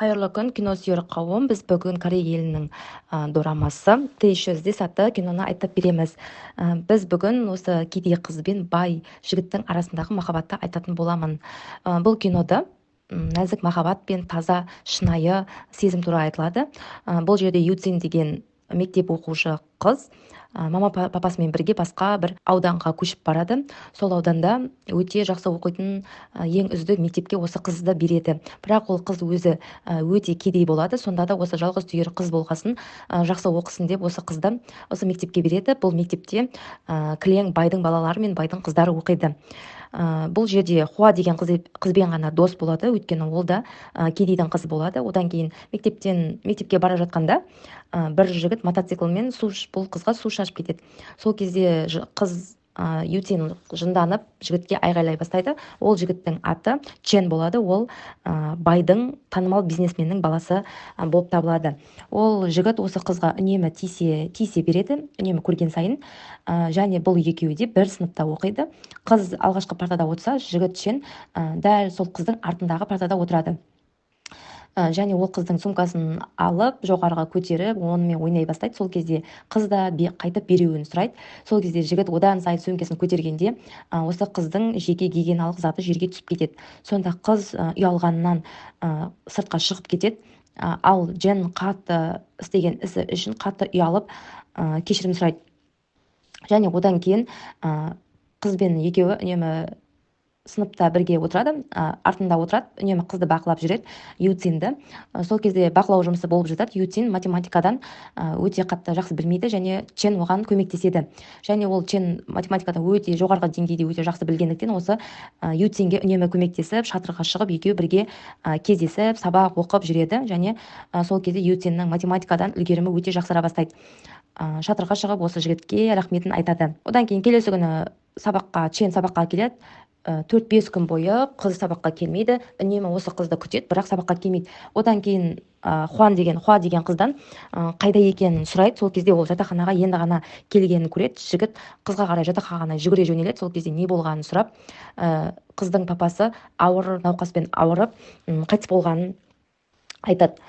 Қайырлы күн, кино сүйер қауым. Біз бүгін Корей елінің дорамасы T-800 атты киноны айтып береміз. Біз бүгін осы кедей қыз бен бай жігіттің арасындағы махаббатты айтатын боламын. Бұл кинода нәзік махаббат пен таза шынайы сезім туралы айтылады. Бұл жерде Юцин деген мектеп оқушы қыз мама папасымен бірге басқа бір ауданға көшіп барады. Сол ауданда өте жақсы оқитын ең үздік мектепке осы қызды береді. Бірақ ол қыз өзі өте кедей болады. Сонда да осы жалғыз түйір қыз болғасын жақсы оқысын деп осы қызды осы мектепке береді. Бұл мектепте кілең байдың балалары мен байдың қыздары оқиды. Бұл жерде Хуа деген қызбен ғана дос болады, өйткені ол да кедейдің қызы болады. Одан кейін мектепке бара жатқанда бір жігіт мотоциклмен бұл қызға су шашып кетеді. Сол кезде қыз Ютин жынданып жігітке айғайлай бастайды. Ол жігіттің аты Чен болады. Ол байдың танымал бизнесменнің баласы болып табылады. Ол жігіт осы қызға үнемі тиісе береді, үнемі көрген сайын. Және бұл екеуі де бір сыныпта оқиды. Қыз алғашқы партада отырса, жігіт Чен дәл сол қыздың артындағы партада отырады. Және ол қыздың сумкасын алып жоғарыға көтеріп онымен ойнай бастайды. Сол кезде қыз да қайтып беруін сұрайды. Сол кезде жігіт одан сайын сөмкесін көтергенде осы қыздың жеке гигиеналық заты жерге түсіп кетеді. Сонда қыз ұялғанынан сыртқа шығып кетеді. Ал Джен қатты істеген ісі үшін қатты ұялып кешірім сұрайды. Және одан кейін қыз бен екеуі үнемі сыныпта бірге отырады, артында отырады, үнемі қызды бақылап жүреді, Ютинді. Сол кезде бақылау жұмысы болып жатады. Ютин математикадан өте қатты жақсы білмейді, және Чен оған көмектеседі. Және ол Чен математикада өте жоғарғы деңгейде өте жақсы білгендіктен осы Ютинге үнемі көмектесіп, шатырға шығып, екеуі бірге кездесіп, сабақ оқып жүреді. Және сол кезде Ютиннің математикадан үлгерімі өте жақсара бастайды. Шатырға шығып, осы жігітке рахметін айтады. Одан кейін келесі күні Чен сабаққа келеді. 4-5 күн бойы қыз сабаққа келмейді, үнемі осы қызды күтеді, бірақ сабаққа келмейді. Одан кейін Хуа деген қыздан қайда екенін сұрайды. Сол кезде ол жатақханаға енді ғана келгенін көреді. Жігіт қызға қарай жатақханаға жүгіре жөнеледі. Сол кезде не болғанын сұрап, қыздың папасы ауыр науқаспен ауырып қайтыс болғанын айтады.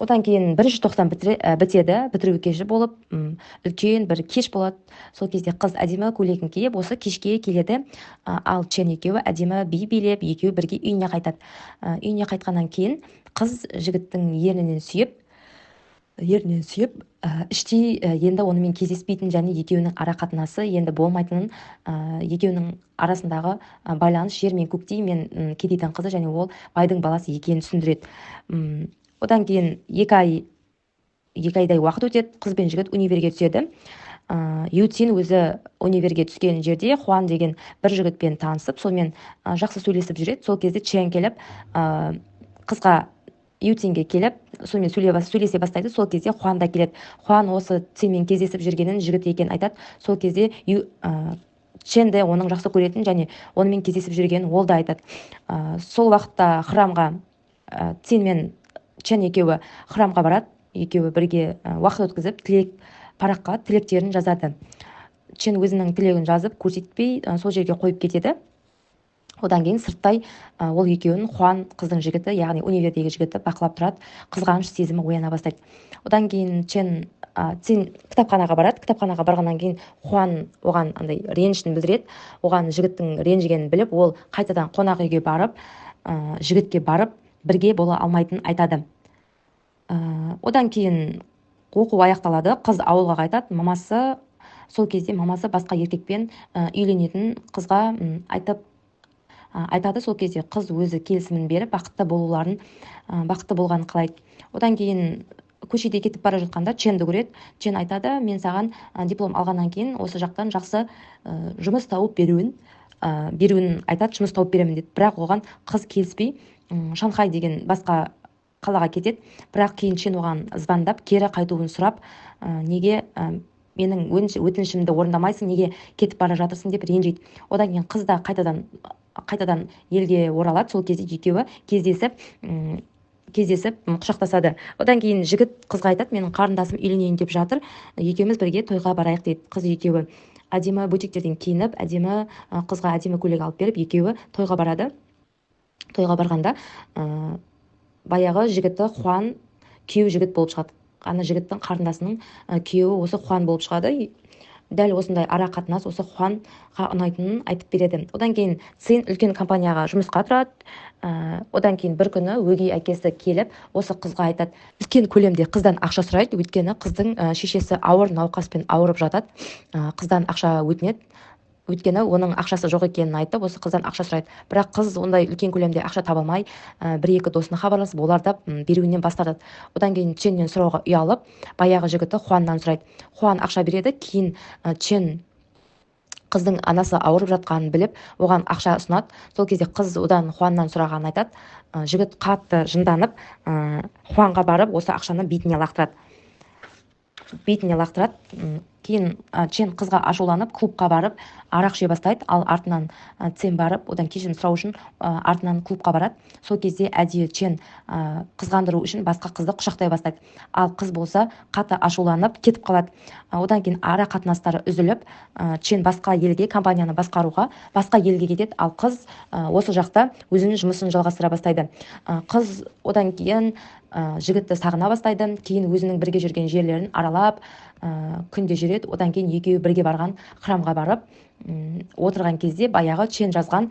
Одан кейін 1-тоқсан бітеді, бітіру кеші болып, үлкен бір кеш болады. Сол кезде қыз әдемі көйлегін киіп, осы кешке келеді. Ал Чен екеуі әдемі би билеп, екеуі бірге үйіне қайтады. Үйіне қайтқаннан кейін қыз жігіттің ернінен сүйіп, іштей енді онымен кездеспейтін және екеуінің ара қатынасы енді болмайтынын, екеуінің арасындағы байланыс жер мен көктей, мен кедейдің қызы және ол байдың баласы екенін түсіндіреді. Одан кейін 2 айдай уақыт өтеді, қыз бен жігіт универге түседі. Ютин өзі универге түскен жерде Хуан деген бір жігітпен танысып, сонымен жақсы сөйлесіп жүреді. Сол кезде Чен келіп, қызға Ютинге келіп, сонымен сөйлесе бастайды. Сол кезде Хуан да келеді. Хуан осы Ченмен кездесіп жүргенін, жігіт екенін айтады. Сол кезде Чен де оның жақсы көретін және онымен кездесіп жүргенін ол да айтады. Сол уақытта храмға Чен Чен екеуі храмға барады, екеуі бірге уақыт өткізіп, параққа тілектерін жазады. Чен өзінің тілегін жазып, көрсетпей, сол жерге қойып кетеді. Одан кейін сырттай ол екеуін Хуан қыздың жігіті, яғни универдегі жігіті бақылап тұрады, қызғаныш сезімі ояна бастайды. Одан кейін Чен кітапханаға барады. Кітапханаға барғаннан кейін Хуан оған андай ренішін білдіреді. Оған жігіттің ренжігенін біліп, ол қайтадан қонақ үйге барып, жігітке барып, бірге бола алмайтынын айтады. Одан кейін оқу аяқталады, қыз ауылға қайтады. Сол кезде мамасы басқа еркекпен үйленетін қызға айтады. Сол кезде қыз өзі келісімін беріп, бақытты болғанын қалайды. Одан кейін көшеде кетіп бара жатқанда Ченді көреді. Чен айтады, мен саған диплом алғаннан кейін осы жақтан жақсы жұмыс тауып беруін айтады, жұмыс тауып беремін деді. Бірақ оған қыз келіспей, Шанхай деген басқа қалаға кетеді. Бірақ кейін Чен оған звондап, кері қайтуын сұрап, неге менің өтінішімді орындамайсың, неге кетіп бара жатырсың деп ренжиді. Одан кейін қыз да қайтадан елге оралады. Сол кезде екеуі кездесіп құшақтасады. Одан кейін жігіт қызға айтады, менің қарындасым үйленейін деп жатыр, екеуміз бірге тойға барайық дейді. Қыз екеуі әдемі бутиктерден киініп, қызға әдемі көйлек алып беріп, екеуі тойға барады. Тойға барғанда баяғы жігіті Хуан күйеу жігіт болып шығады. Ана жігіттің қарындасының күйеуі осы Хуан болып шығады. Дәл осындай ара қатынас осы Хуанға ұнайтынын айтып береді. Одан кейін Цин үлкен компанияға жұмысқа тұрады. Одан кейін бір күні өгей әкесі келіп осы қызға айтады, үлкен көлемде қыздан ақша сұрайды, өйткені қыздың шешесі ауыр науқаспен ауырып жатады. Қыздан ақша өтінеді, өйткені оның ақшасы жоқ екенін айтып, осы қыздан ақша сұрайды. Бірақ қыз ондай үлкен көлемде ақша таба алмай, бір-екі досына хабарласып, олар да беруінен бас тартады. Одан кейін Ченнен сұрауға ұялып, баяғы жігіті Хуаннан сұрайды. Хуан ақша береді, кейін Чен қыздың анасы ауырып жатқанын біліп, оған ақша ұсынады. Сол кезде қыз одан Хуаннан сұрағанын айтады. Жігіт қатты жынданып, Хуанға барып, осы ақшаны бетіне лақтырады. Кейін Чен қызға ашуланып клубқа барып арақ іше бастайды, ал артынан Цин барып одан кешірім сұрау үшін артынан клубқа барады. Сол кезде әдейі Чен қызғандыру үшін басқа қызды құшақтай бастайды, ал қыз болса қатты ашуланып кетіп қалады. Одан кейін ара қатынастары үзіліп, Чен басқа елге, компанияны басқаруға басқа елге кетеді, ал қыз осы жақта өзінің жұмысын жалғастыра бастайды. Қыз одан кейін жігітті сағына бастайды, кейін өзінің бірге жүрген жерлерін аралап күнде жүреді. Одан кейін екеуі бірге барған храмға барып отырған кезде баяғы Чен жазған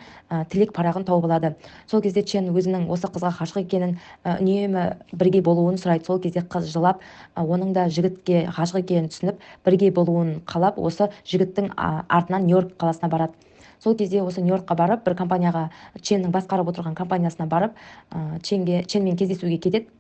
тілек парағын тауып алады. Сол кезде Чен өзінің осы қызға ғашық екенін, үнемі бірге болуын сұрайды. Сол кезде қыз жылап, оның да жігітке ғашық екенін түсініп, бірге болуын қалап, осы жігіттің артынан Нью-Йорк қаласына барады. Сол кезде осы Нью-Йоркқа барып, бір компанияға, Ченнің басқарып отырған компаниясына барып, Ченмен кездесуге кетеді.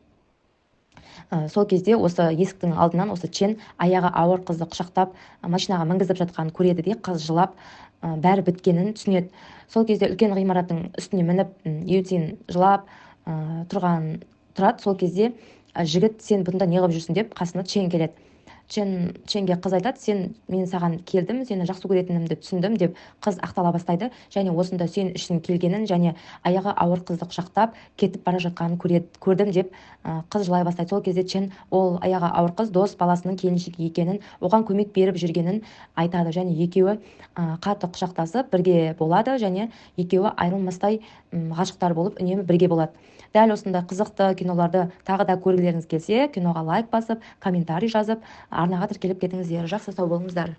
Сол кезде осы есіктің алдынан осы Чен аяғы ауыр қызды құшақтап машинаға мінгізіп жатқанын көреді де, қыз жылап бәрі біткенін түсінеді. Сол кезде үлкен ғимараттың үстіне мініп Юцин жылап тұрады. Сол кезде жігіт, сен бұнда неғып жүрсің деп қасына Чен келеді. Ченге қыз айтады, мен саған келдім, сені жақсы көретінімді түсіндім деп қыз ақтала бастайды, және осында сен үшін келгенін, және аяғы ауыр қызды құшақтап кетіп бара жатқанын көрдім деп қыз жылай бастайды. Сол кезде Чен ол аяғы ауыр қыз дос баласының келіншегі екенін, оған көмек беріп жүргенін айтады, және екеуі қатты құшақтасып бірге болады, және екеуі айырылмастай ғашықтар болып үнемі бірге болады. Дәл осындай қызықты киноларды тағы да көргілеріңіз келсе, киноға лайк басып, комментарий жазып, арнаға тіркеліп кетіңіздер. Жақсы сау болыңыздар.